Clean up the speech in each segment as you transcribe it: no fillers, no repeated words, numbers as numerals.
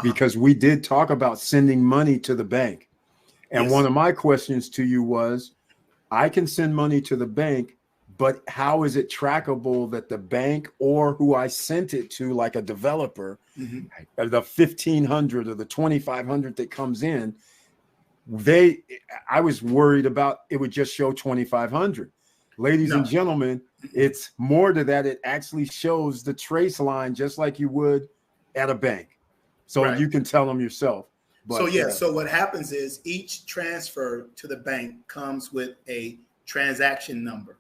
because we did talk about sending money to the bank. And Yes. one of my questions to you was, I can send money to the bank, but how is it trackable that the bank or who I sent it to, like a developer, Mm-hmm. the 1,500 or the 2,500 that comes in, I was worried about it would just show 2,500. Ladies and gentlemen, it's more to that. It actually shows the trace line just like you would at a bank. So Right. you can tell them yourself. But, so yeah, so what happens is each transfer to the bank comes with a transaction number.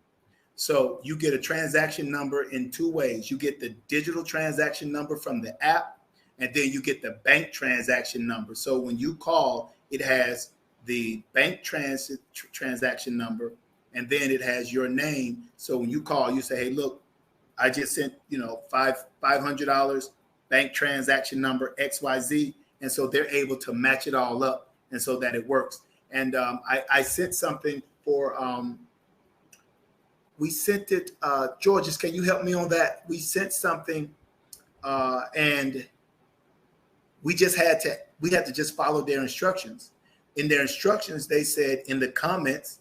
So you get a transaction number in two ways. You get the digital transaction number from the app, and then you get the bank transaction number. So when you call, it has the bank transaction number, and then it has your name. So when you call, you say, hey, look, I just sent, $500, bank transaction number XYZ. And so they're able to match it all up, and so that it works. And I sent something for, we sent it, Georges, can you help me on that? We sent something and we had to just follow their instructions. In their instructions, they said in the comments,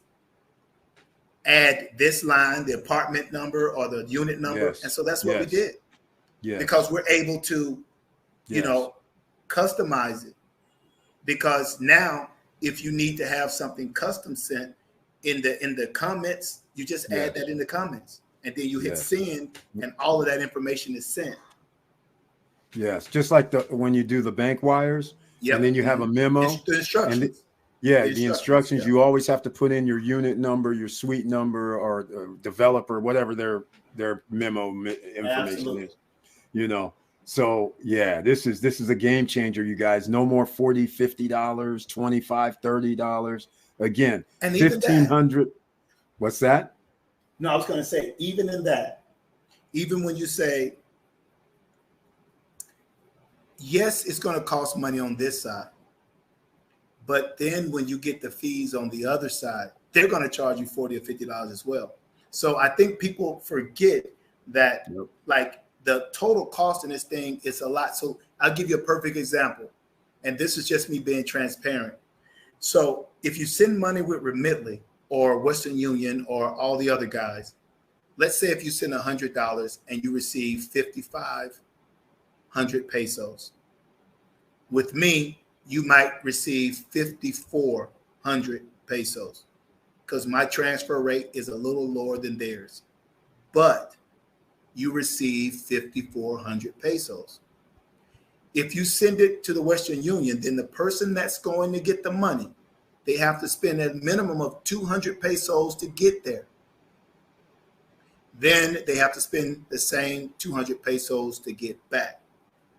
add this line, the apartment number or the unit number. Yes. And so that's what we did. Yes. Because we're able to, customize it. Because now, if you need to have something custom sent in the comments, you just add that in the comments, and then you hit send, and all of that information is sent. Yes, just like when you do the bank wires, and then you have a memo. The instructions. And the instructions. You always have to put in your unit number, your suite number, or developer, whatever their memo information is. So yeah, this is a game changer, you guys. No more $40, $50, $25, $30. Again, and 1,500. What's that? No, I was going to say, even in that, even when you say, yes, it's going to cost money on this side, but then when you get the fees on the other side, they're going to charge you $40 or $50 as well. So I think people forget that, like, the total cost in this thing is a lot. So I'll give you a perfect example. And this is just me being transparent. So if you send money with Remitly or Western Union or all the other guys, let's say if you send $100 and you receive 5,500 pesos. With me, you might receive 5,400 pesos because my transfer rate is a little lower than theirs. But you receive 5,400 pesos. If you send it to the Western Union, then the person that's going to get the money, they have to spend a minimum of 200 pesos to get there. Then they have to spend the same 200 pesos to get back.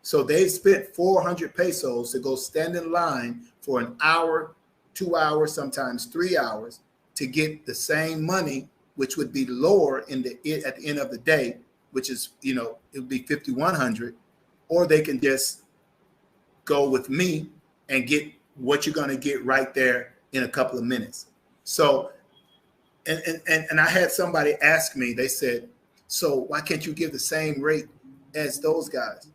So they've spent 400 pesos to go stand in line for an hour, 2 hours, sometimes 3 hours to get the same money, which would be lower at the end of the day, which is, it would be 5,100, or they can just go with me and get what you're going to get right there in a couple of minutes. So, and I had somebody ask me, they said, so why can't you give the same rate as those guys?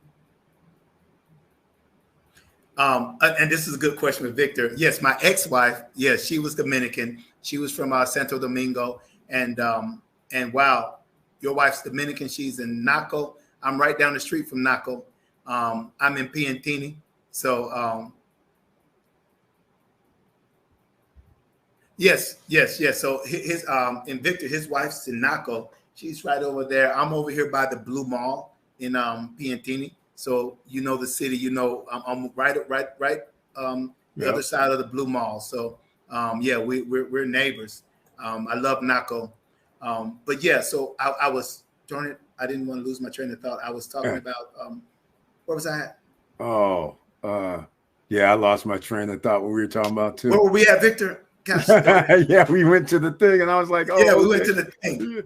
And this is a good question with Victor. Yes, my ex-wife, yes, she was Dominican. She was from Santo Domingo, and wow, your wife's Dominican. She's in Naco. I'm right down the street from Naco. I'm in Piantini. So yes. So his in Victor, his wife's in Naco. She's right over there. I'm over here by the Blue Mall in Piantini. So the city. I'm right the other side of the Blue Mall. So we're neighbors. I love Naco. But yeah, so I was darn it. I didn't want to lose my train of thought. I was talking about where was I at? Oh, yeah, I lost my train of thought. What we were talking about too. Where were we at, Victor? Gosh, yeah, we went to the thing, and I was like, oh, yeah, we went to the thing, and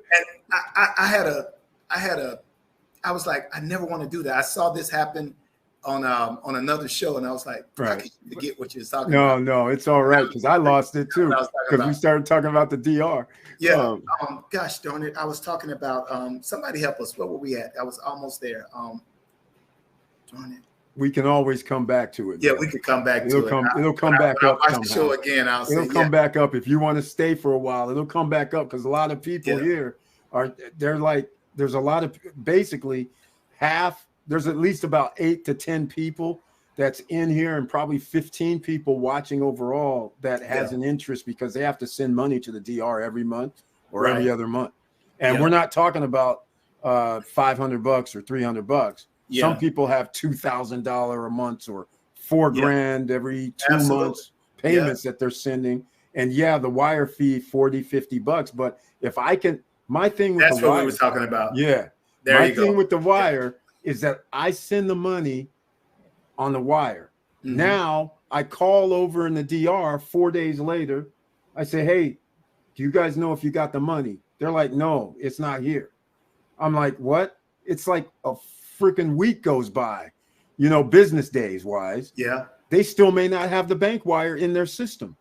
I was like, I never want to do that. I saw this happen on another show, and I was like, I can't forget what you're talking about. No, it's all right because I lost it too because we started talking about the DR. Yeah. Gosh darn it. I was talking about somebody help us. Where were we at? I was almost there. Darn it. we can always come back to it. Yeah, we could come back to it. It'll come back up. When I watch the show again, it'll come back up. If you want to stay for a while, it'll come back up, because a lot of people here they're like, there's a lot of, basically there's at least about 8 to 10 people that's in here, and probably 15 people watching overall that has an interest, because they have to send money to the DR every month or every other month. And we're not talking about $500 or $300. Some people have $2,000 a month or $4,000 every 2 months payments that they're sending. And the wire fee, $40-$50. But if I can, my thing with that's the what wire, we were talking about. Yeah. My thing with the wire is that I send the money on the wire. Now I call over in the DR 4 days later. I say, hey, do you guys know if you got the money? They're like, no, it's not here. I'm like, what? It's like a freaking week goes by, business days wise. Yeah. They still may not have the bank wire in their system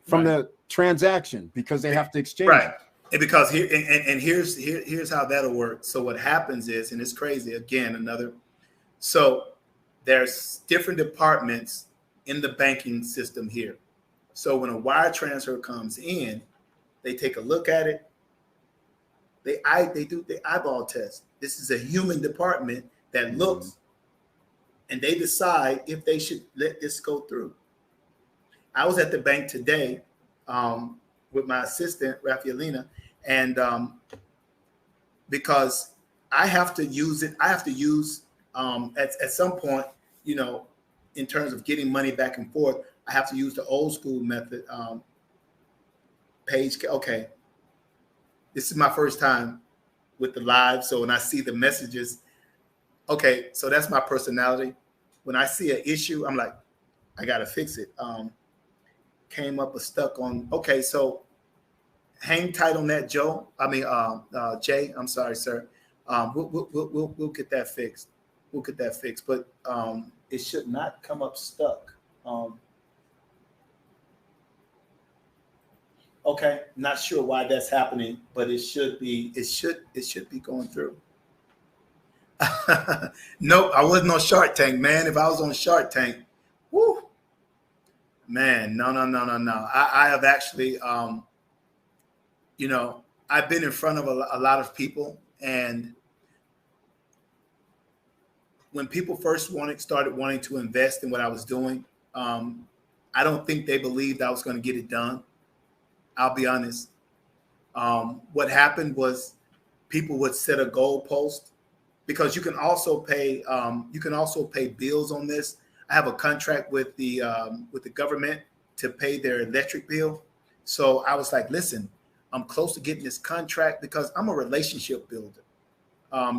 from the transaction, because they have to exchange. Right. And because here's how that'll work. So what happens is, and it's crazy again, so there's different departments in the banking system here. So when a wire transfer comes in, they take a look at it. They do the eyeball test. This is a human department that looks, and they decide if they should let this go through. I was at the bank today with my assistant, Rafaelina, and because I have to use it, at some point, in terms of getting money back and forth, I have to use the old school method. Okay. This is my first time with the live. So when I see the messages, okay, so that's my personality. When I see an issue, I'm like, I got to fix it. Came up stuck on, okay, so hang tight on that, Jay. I'm sorry, sir. We'll get that fixed. We'll get that fixed, but it should not come up stuck. Okay, not sure why that's happening, but it should be going through. Nope, I wasn't on Shark Tank, man. If I was on Shark Tank, whoo, man, no. I have actually, I've been in front of a lot of people, and when people first started wanting to invest in what I was doing, I don't think they believed I was going to get it done. I'll be honest. What happened was people would set a goalpost, because you can also pay bills on this. I have a contract with the government to pay their electric bill. So I was like, listen, I'm close to getting this contract, because I'm a relationship builder.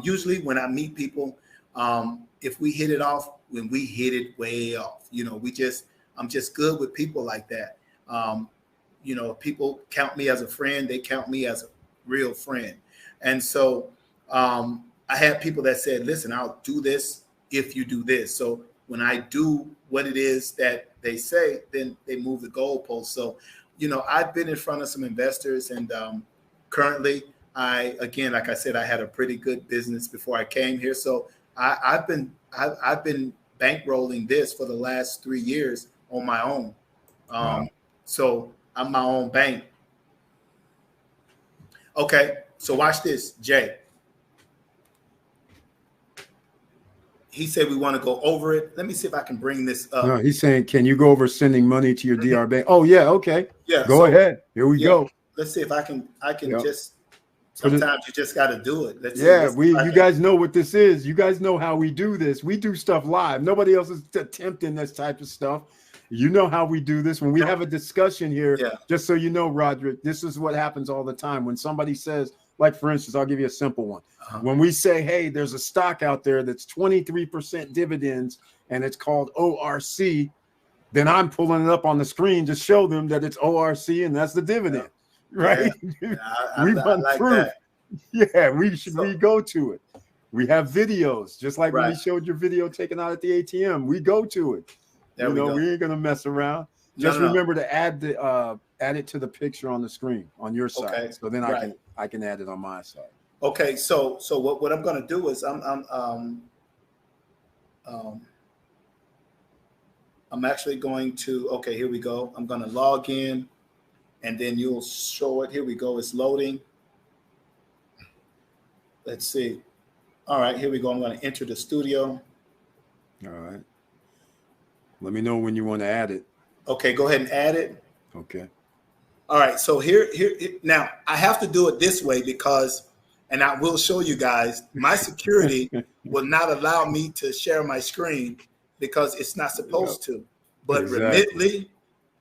Usually when I meet people, if we hit it off, when we hit it way off, I'm just good with people like that. People count me as a friend. They count me as a real friend. And so I had people that said, listen, I'll do this if you do this. So when I do what it is that they say, then they move the goalpost. So, I've been in front of some investors, and currently like I said, I had a pretty good business before I came here. So I've been bankrolling this for the last 3 years on my own. So I'm my own bank. Okay, so watch this, Jay. He said we want to go over it. Let me see if I can bring this up. No, he's saying, can you go over sending money to your DR bank? Oh, yeah, okay. Yeah. Go ahead. Here we go. Let's see if I can just, sometimes you just got to do it. You guys know what this is. You guys know how we do this. We do stuff live. Nobody else is attempting this type of stuff. You know how we do this. When we have a discussion here, just so you know, Roderick, this is what happens all the time. When somebody says, like, for instance, I'll give you a simple one. When we say, hey, there's a stock out there that's 23% dividends and it's called ORC, then I'm pulling it up on the screen to show them that it's ORC and that's the dividend, right? Yeah. We run like proof. That. Yeah, we go to it. We have videos, just like when we showed your video taken out at the ATM. We go to it. We ain't gonna mess around. Just remember to add it to the picture on the screen on your side. Okay. So then I can add it on my side. Okay, so what I'm gonna do is I'm actually going to, okay, here we go. I'm going to log in and then you'll show it. Here we go. It's loading. Let's see. All right, here we go. I'm going to enter the studio. All right. Let me know when you want to add it. Okay, go ahead and add it. Okay. All right, so here, now I have to do it this way because, and I will show you guys, my security will not allow me to share my screen because it's not supposed to. But Remitly,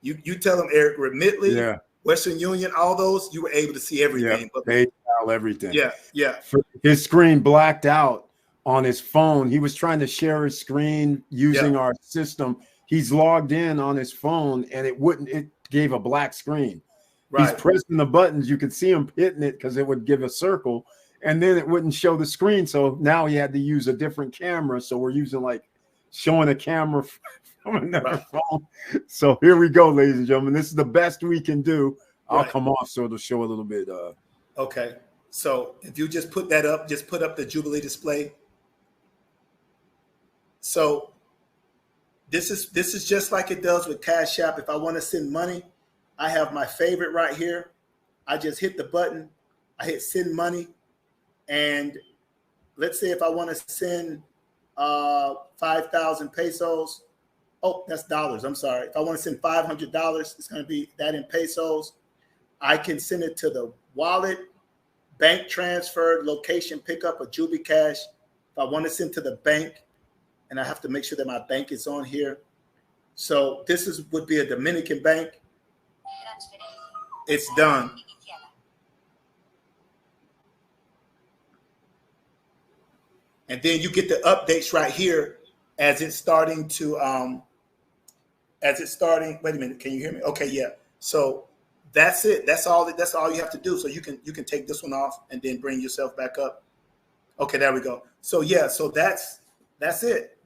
you tell them, Eric, Remitly, Western Union, all those, you were able to see everything. Yeah, PayPal, everything. Yeah. His screen blacked out on his phone. He was trying to share his screen using our system. He's logged in on his phone and it gave a black screen. Right. He's pressing the buttons. You could see him hitting it because it would give a circle and then it wouldn't show the screen. So now he had to use a different camera. So we're using like showing a camera from another phone. So here we go, ladies and gentlemen. This is the best we can do. I'll come off so it'll show a little bit. Okay. So if you just put that up, just put up the Jubielee display. So this is just like it does with Cash App. If I want to send money, I have my favorite right here. I just hit the button. I hit send money. And let's say if I want to send 5,000 pesos. Oh, that's dollars. I'm sorry. If I want to send $500, it's going to be that in pesos. I can send it to the wallet, bank transfer, location pickup, or Jubie Cash. If I want to send to the bank, and I have to make sure that my bank is on here. So this would be a Dominican bank. It's done. And then you get the updates right here as it's starting to, wait a minute, can you hear me? Okay, yeah. So that's it. That's all you have to do. So you can take this one off and then bring yourself back up. Okay, there we go. So yeah, so that's it.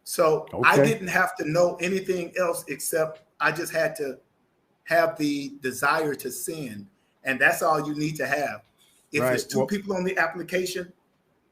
So I didn't have to know anything else except I just had to have the desire to send. And that's all you need to have. If there's two people on the application,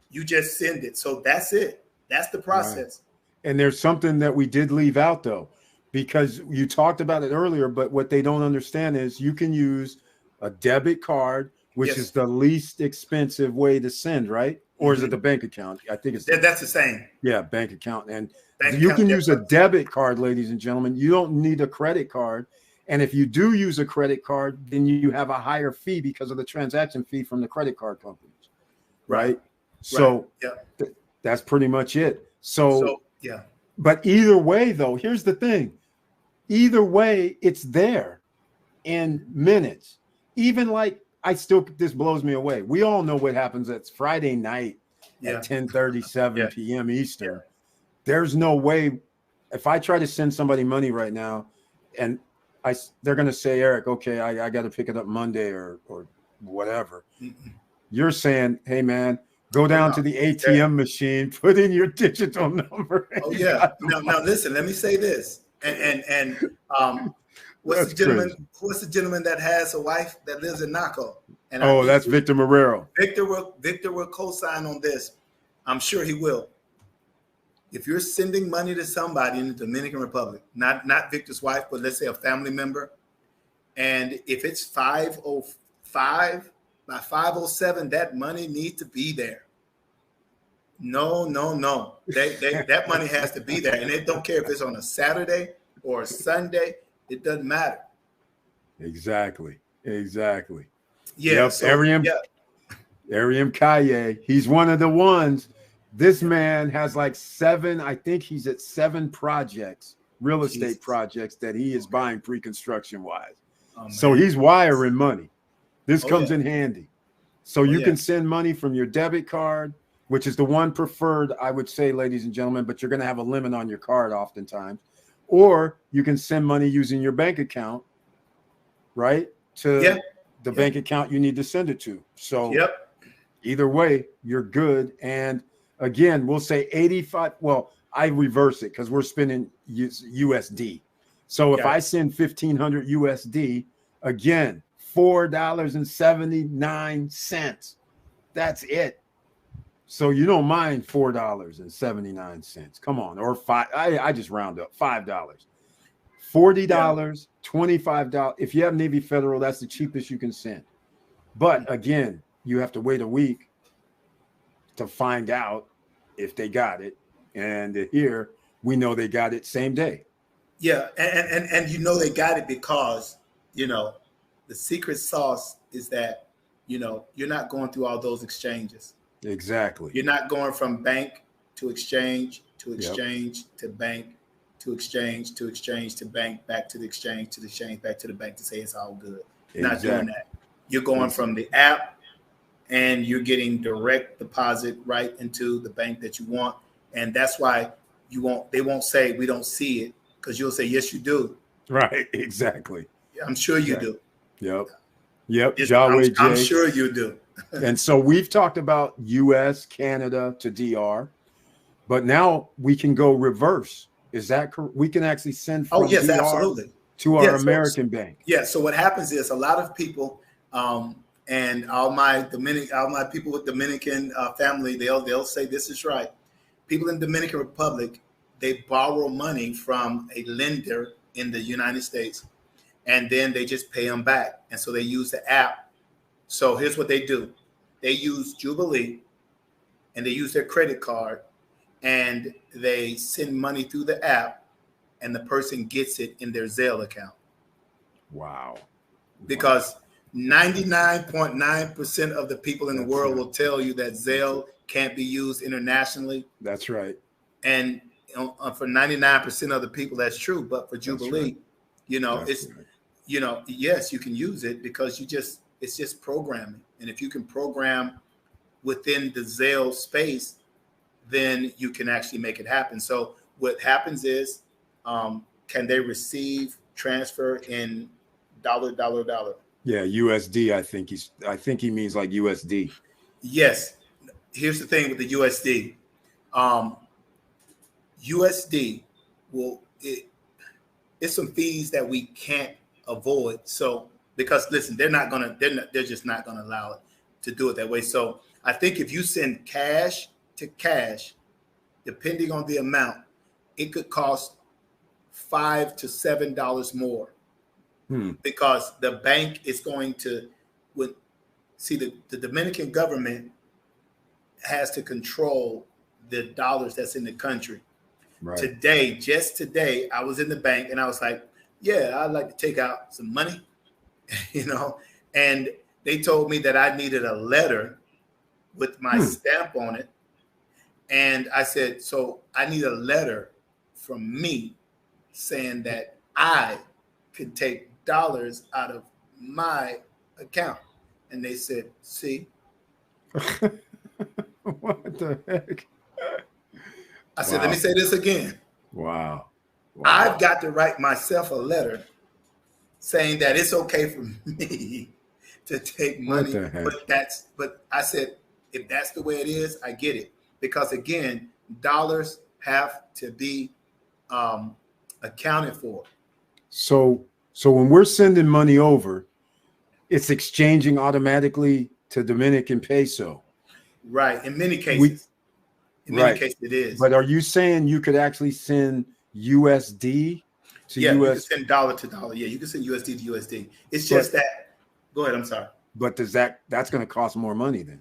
you just send it. So that's it. That's the process. Right. And there's something that we did leave out, though, because you talked about it earlier, but what they don't understand is you can use a debit card, which is the least expensive way to send, right? Or is it the bank account? I think that's the same. Yeah, bank account. And you can use a debit card, ladies and gentlemen. You don't need a credit card. And if you do use a credit card, then you have a higher fee because of the transaction fee from the credit card companies, right? So that's pretty much it. So but either way, though, here's the thing. Either way, it's there in minutes. Even like this blows me away. We all know what happens. It's Friday night at 10:37 p.m. Eastern. There's no way if I try to send somebody money right now and they're going to say, Eric, okay, I got to pick it up Monday or whatever. You're saying, hey, man, go down to the ATM machine, put in your digital number. Oh, yeah. Now, listen, let me say this. And what's the gentleman that has a wife that lives in Naco? And that's Victor Marrero. Victor will co-sign on this. I'm sure he will. If you're sending money to somebody in the Dominican Republic, not Victor's wife, but let's say a family member, and if it's 5:05 by 5:07, that money needs to be there. No. That money has to be there, and it don't care if it's on a Saturday or a Sunday. It doesn't matter. Exactly. Yeah. Yep. Ariam Kaye. He's one of the ones. This man has like 7, I think he's at 7 projects, real estate projects that he is buying pre-construction wise. So he's wiring money. This comes in handy. So you can send money from your debit card, which is the one preferred, I would say, ladies and gentlemen, but you're going to have a limit on your card oftentimes. Or you can send money using your bank account, right, to the bank account you need to send it to. So either way, you're good. And again, we'll say 85. Well, I reverse it because we're spending USD. So if I send 1,500 USD, again, $4.79. That's it. So you don't mind $4.79. Come on, or five. I just round up $5. $40, $25. If you have Navy Federal, that's the cheapest you can send. But again, you have to wait a week to find out if they got it. And here we know they got it same day. Yeah, and you know they got it because, you know, the secret sauce is that, you know, you're not going through all those exchanges. Exactly. You're not going from bank to exchange to exchange to bank to exchange to exchange to bank, back to the exchange back to the bank to say it's all good. You're not doing that. You're going from the app and you're getting direct deposit right into the bank that you want. And that's why they won't say we don't see it, because you'll say, yes, you do. Right. Exactly. I'm sure you do. Yep. I'm sure you do. And so we've talked about US, Canada to DR, but now we can go reverse. Is that correct? We can actually send from DR absolutely. to our American bank. Yeah. So what happens is a lot of people, and all my people with Dominican family, they'll say this is right. People in Dominican Republic, they borrow money from a lender in the United States, and then they just pay them back. And so they use the app. So here's what they do. They use Jubielee, and they use their credit card, and they send money through the app, and the person gets it in their Zelle account. Wow. Because 99.9% of the people in the world will tell you that Zelle can't be used internationally. That's right. And for 99% of the people, that's true. But for Jubielee, you know, you know, yes, you can use it because it's just programming. And if you can program within the Zelle space, then you can actually make it happen. So what happens is, can they receive transfer in dollar? Yeah, USD. I think he means like USD. Yes. Here's the thing with the USD. USD it's some fees that we can't avoid. So because listen, they're just not gonna allow it to do it that way. So I think if you send cash to cash, depending on the amount, it could cost $5 to $7 more. Because the bank is going to the Dominican government has to control the dollars that's in the country. Right. Just today, I was in the bank and I was like, yeah, I'd like to take out some money, you know, and they told me that I needed a letter with my stamp on it. And I said, so I need a letter from me saying that I could take dollars out of my account. And they said, see? What the heck? I said, let me say this again. Wow. I've got to write myself a letter saying that it's okay for me to take money. But I said, if that's the way it is, I get it. Because again, dollars have to be accounted for. So when we're sending money over, it's exchanging automatically to Dominican peso. Right. In many cases. In many cases it is. But are you saying you could actually send USD to US? You can send dollar to dollar. Yeah, you can send USD to USD. It's just that. Go ahead. I'm sorry. But that's going to cost more money then?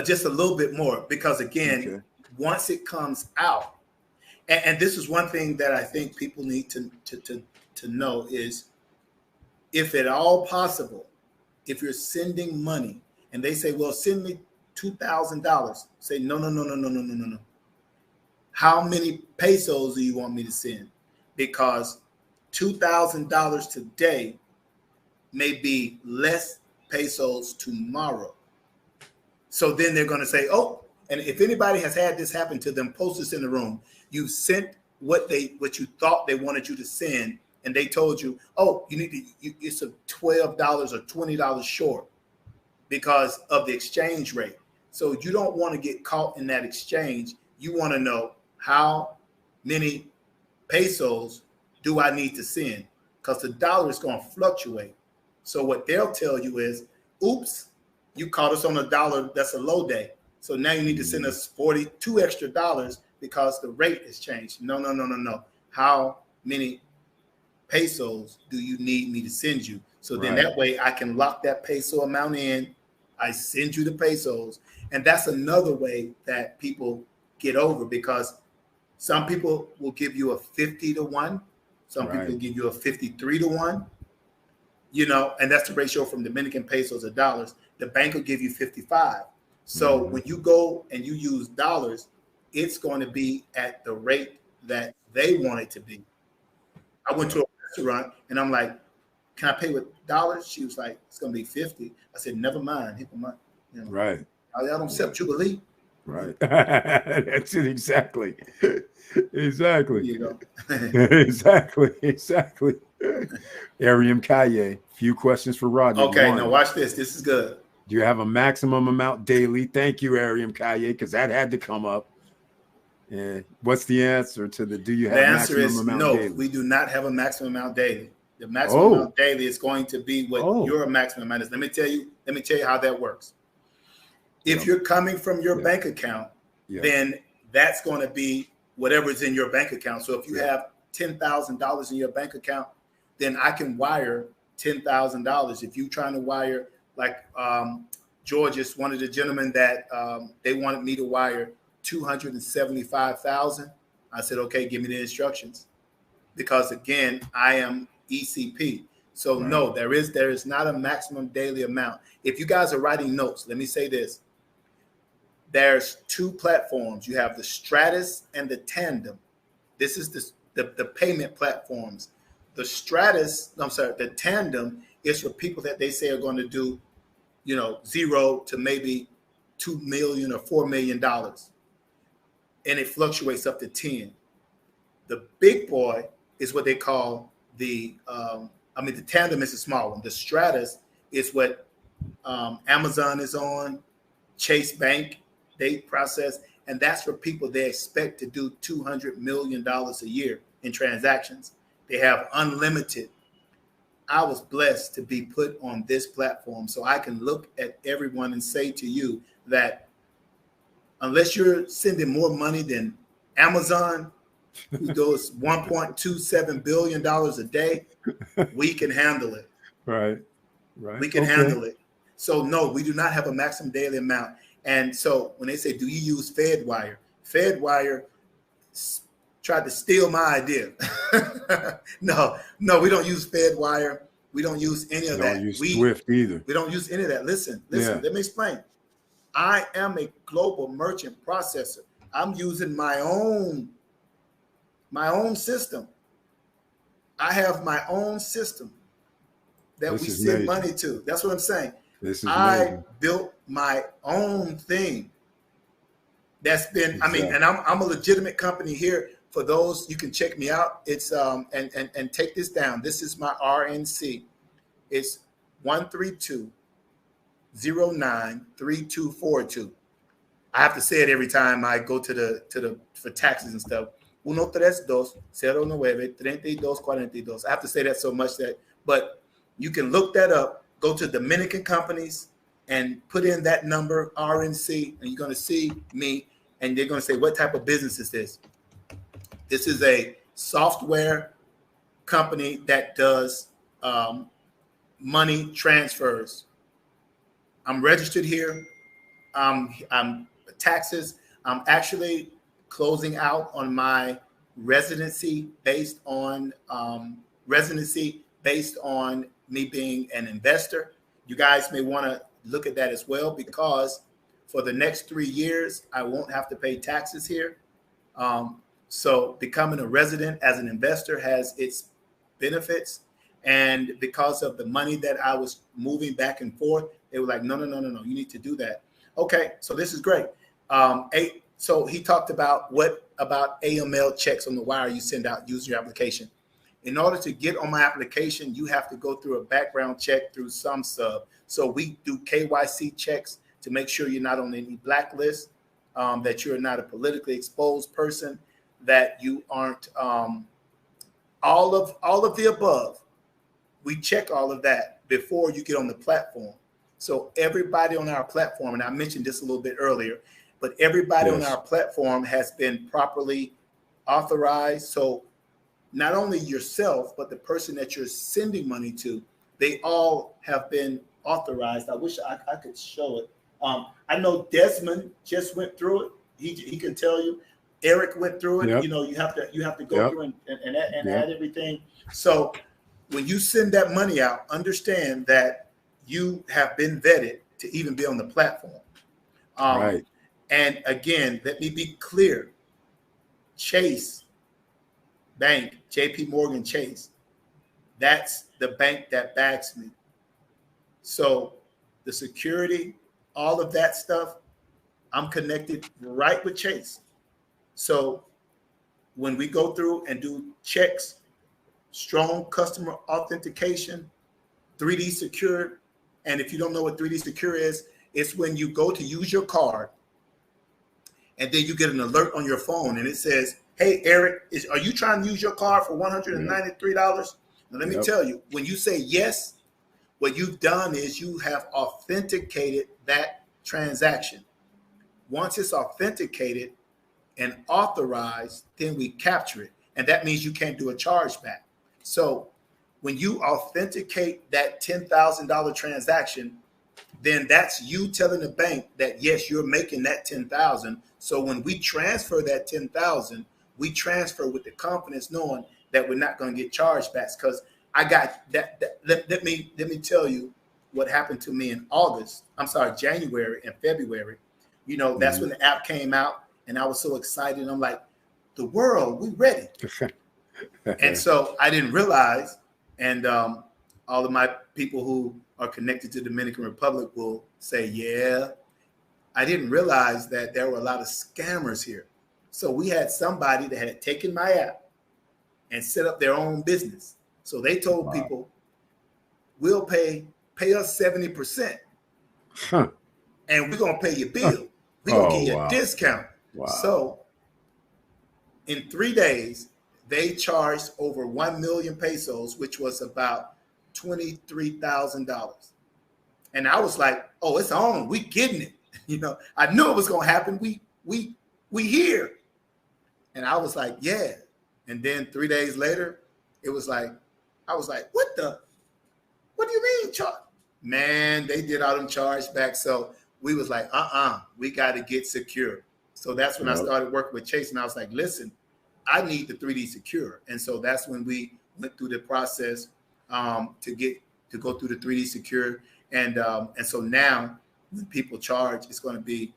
Just a little bit more, because again, once it comes out, and this is one thing that I think people need to know is, if at all possible, if you're sending money and they say, well, send me $2,000, say, no. How many pesos do you want me to send? Because $2,000 today may be less pesos tomorrow. So then they're going to say, oh, and if anybody has had this happen to them, post this in the room. You sent what you thought they wanted you to send, and they told you, oh, it's a $12 or $20 short because of the exchange rate. So you don't want to get caught in that exchange. You want to know, how many pesos do I need to send? Because the dollar is going to fluctuate. So what they'll tell you is, oops, you caught us on a dollar that's a low day. So now you need to send us $42 extra because the rate has changed. No. How many pesos do you need me to send you? So then that way I can lock that peso amount in. I send you the pesos. And that's another way that people get over, because some people will give you a 50-1. Some people will give you a 53-1. You know, and that's the ratio from Dominican pesos to dollars. The bank will give you 55. So when you go and you use dollars, it's going to be at the rate that they want it to be. I went to a restaurant and I'm like, can I pay with dollars? She was like, it's going to be 50. I said, never mind. You know, right. I don't accept Jubielee. Right. That's it. Exactly. Exactly. You know. Exactly. Ariam Kaye, few questions for Rodney. Okay, now watch this. This is good. Do you have a maximum amount daily? Thank you, Ariam Kaye, because that had to come up. And what's the answer to the do you have maximum amount daily? The answer is no, we do not have a maximum amount daily. The maximum amount daily is going to be what your maximum amount is. Let me tell you how that works. If you're coming from your bank account, then that's going to be whatever's in your bank account. So if you have $10,000 in your bank account, then I can wire $10,000. If you're trying to wire, like George is one of the gentlemen that they wanted me to wire $275,000. I said, okay, give me the instructions, because again, I am ECP. So no, there is not a maximum daily amount. If you guys are writing notes, let me say this. There's two platforms. You have the Stratus and the Tandem. This is the payment platforms. The Tandem is for people that they say are going to do, $0 to maybe $2 million or $4 million. And it fluctuates up to 10. The big boy is what they call the Tandem is a small one. The Stratus is what Amazon is on, Chase Bank, they process, and that's for people they expect to do $200 million a year in transactions. They have unlimited. I was blessed to be put on this platform so I can look at everyone and say to you that unless you're sending more money than Amazon, who does $1.27 billion a day, we can handle it. Right. We can handle it. So no, we do not have a maximum daily amount. And so when they say, do you use FedWire? FedWire tried to steal my idea. No, we don't use FedWire. We don't use any of that. We don't use Swift either. We don't use any of that. Listen, let me explain. I am a global merchant processor. I'm using my own system. I have my own system that we send money to. That's what I'm saying. I built my own thing. That's been, and I'm a legitimate company here. For those, you can check me out. It's and take this down. This is my RNC. It's 132093242. I have to say it every time I go for taxes and stuff. 132093242. I have to say that so much but you can look that up. Go to Dominican companies and put in that number, RNC, and you're going to see me, and they're going to say, what type of business is this? This is a software company that does money transfers. I'm registered here. I'm taxes. I'm actually closing out on my residency based on me being an investor. You guys may want to look at that as well, because for the next 3 years, I won't have to pay taxes here. So becoming a resident as an investor has its benefits. And because of the money that I was moving back and forth, they were like, no, you need to do that. Okay, so this is great. So he talked about what about AML checks on the wire you send out using your application. In order to get on my application, you have to go through a background check through some sub. So we do KYC checks to make sure you're not on any blacklist, that you're not a politically exposed person, that you aren't all of the above. We check all of that before you get on the platform. So everybody on our platform, and I mentioned this a little bit earlier, but everybody on our platform has been properly authorized. So not only yourself, but the person that you're sending money to, they all have been authorized. I wish I could show it. I know Desmond just went through it. He can tell you. Eric went through it. You know, you have to go through and add everything. So when you send that money out, understand that you have been vetted to even be on the platform. Right. And again, let me be clear. Chase Bank, JP Morgan Chase, that's the bank that backs me. So the security, all of that stuff, I'm connected right with Chase. So when we go through and do checks, strong customer authentication, 3D secure. And if you don't know what 3D secure is, it's when you go to use your card and then you get an alert on your phone and it says, hey, Eric, are you trying to use your card for $193? Now, let me tell you, when you say yes, what you've done is you have authenticated that transaction. Once it's authenticated and authorized, then we capture it. And that means you can't do a chargeback. So when you authenticate that $10,000 transaction, then that's you telling the bank that, yes, you're making that $10,000. So when we transfer that $10,000, we transfer with the confidence knowing that we're not going to get chargebacks. Because I got that. Let me tell you what happened to me in January and February. You know, that's when the app came out and I was so excited. I'm like, the world, we ready. And so I didn't realize, and all of my people who are connected to the Dominican Republic will say, yeah, I didn't realize that there were a lot of scammers here. So we had somebody that had taken my app and set up their own business. So they told people, we'll pay us 70%. And we're going to pay your bill. We're going to give you a discount. So in 3 days, they charged over 1 million pesos, which was about $23,000. And I was like, oh, it's on. We getting it. You know, I knew it was going to happen. We here. And I was like, yeah. And then 3 days later, it was like, I was like, what do you mean charge? Man, they did all them chargebacks. So we was like, we got to get secure. So that's when I started working with Chase. And I was like, listen, I need the 3D secure. And so that's when we went through the process to go through the 3D secure. And so now when people charge, it's going to be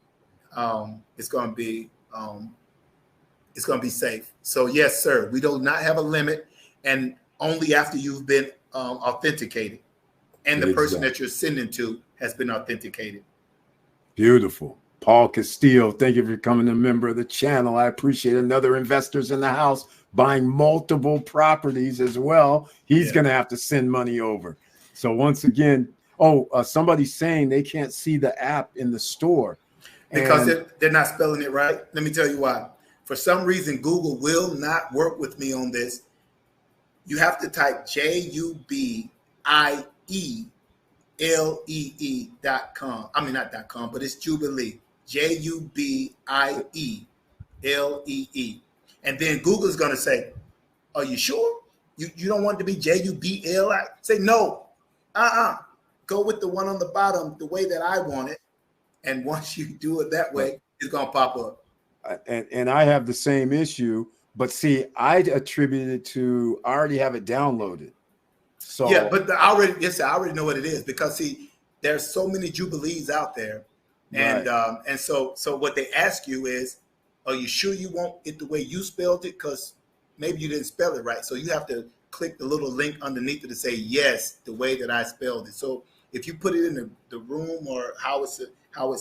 safe. So yes, sir, we do not have a limit, and only after you've been authenticated and the person that you're sending to has been authenticated. Beautiful. Paul Castillo, thank you for becoming a member of the channel. I appreciate it. Another investors in the house buying multiple properties as well. He's going to have to send money over. So once again, somebody's saying they can't see the app in the store. Because they're not spelling it right. Let me tell you why. For some reason, Google will not work with me on this. You have to type JUBIELEE.com. I mean, not .com, but it's Jubielee. JUBIELEE. And then Google's going to say, are you sure? You don't want it to be JUBLI? Say, no. Go with the one on the bottom, the way that I want it. And once you do it that way, it's going to pop up. And I have the same issue. But see, I attribute it to, I already have it downloaded. So yeah, but I already know what it is, because see, there's so many Jubilees out there. And and so what they ask you is, are you sure you want it the way you spelled it? Because maybe you didn't spell it right. So you have to click the little link underneath it to say, yes, the way that I spelled it. So if you put it in the room or how it's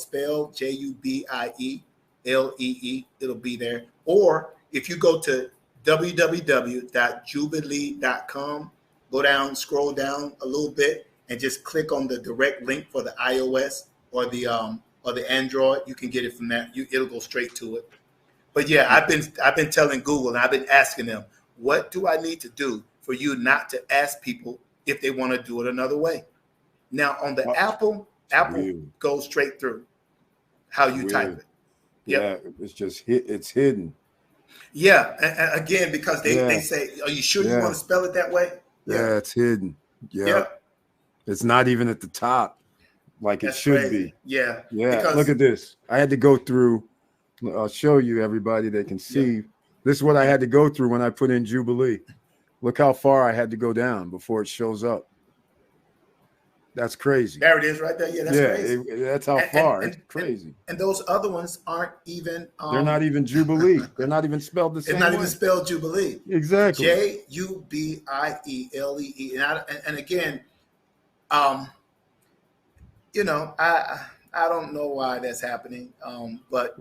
spelled, JUBIELEE, it'll be there. Or if you go to www.jubielee.com, go down, scroll down a little bit, and just click on the direct link for the iOS or the Android. You can get it from that. It'll go straight to it. But yeah, I've been telling Google, and I've been asking them, what do I need to do for you not to ask people if they want to do it another way? Now on the Apple, Apple goes straight through how you type it. Yep. Yeah, it's just it's hidden. Yeah, and again, because they say, are you sure you want to spell it that way? Yeah, it's hidden. Yeah. It's not even at the top like it should be. Yeah. Yeah. Look at this. I had to go through. I'll show you, everybody that can see. This is what I had to go through when I put in Jubielee. Look how far I had to go down before it shows up. That's crazy. There it is right there. Yeah, that's crazy. That's how far. It's crazy. And those other ones aren't even. They're not even Jubielee. They're not even spelled the same way. They're not even spelled Jubielee. Exactly. Jubielee. And again, you know, I don't know why that's happening. But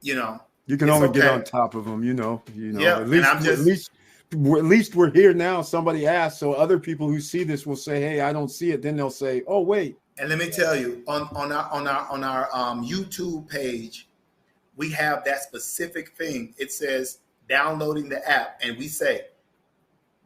you know, you can only get on top of them. You know. Yeah. At least we're here now. Somebody asked, so other people who see this will say, "Hey, I don't see it." Then they'll say, "Oh, wait." And let me tell you, on our YouTube page, we have that specific thing. It says downloading the app, and we say